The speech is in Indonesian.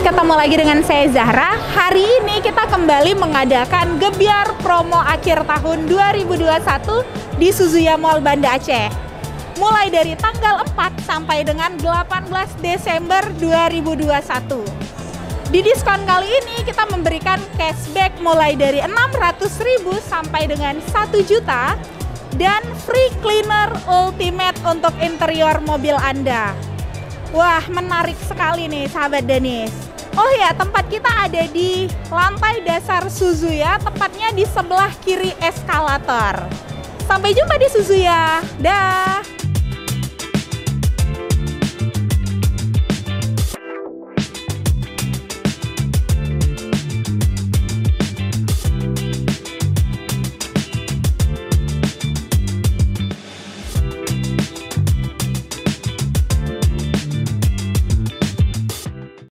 ketemu lagi dengan saya Zahra. Hari ini kita kembali mengadakan Gebyar promo akhir tahun 2021 di Suzuya Mall Banda Aceh. Mulai dari tanggal 4 sampai dengan 18 Desember 2021. Di diskon kali ini kita memberikan cashback mulai dari 600.000 sampai dengan 1 juta dan free cleaner ultimate untuk interior mobil Anda. Wah, menarik sekali nih sahabat Danish. Oh ya, tempat kita ada di lantai dasar Suzuya, tepatnya di sebelah kiri eskalator. Sampai jumpa di Suzuya. Dah.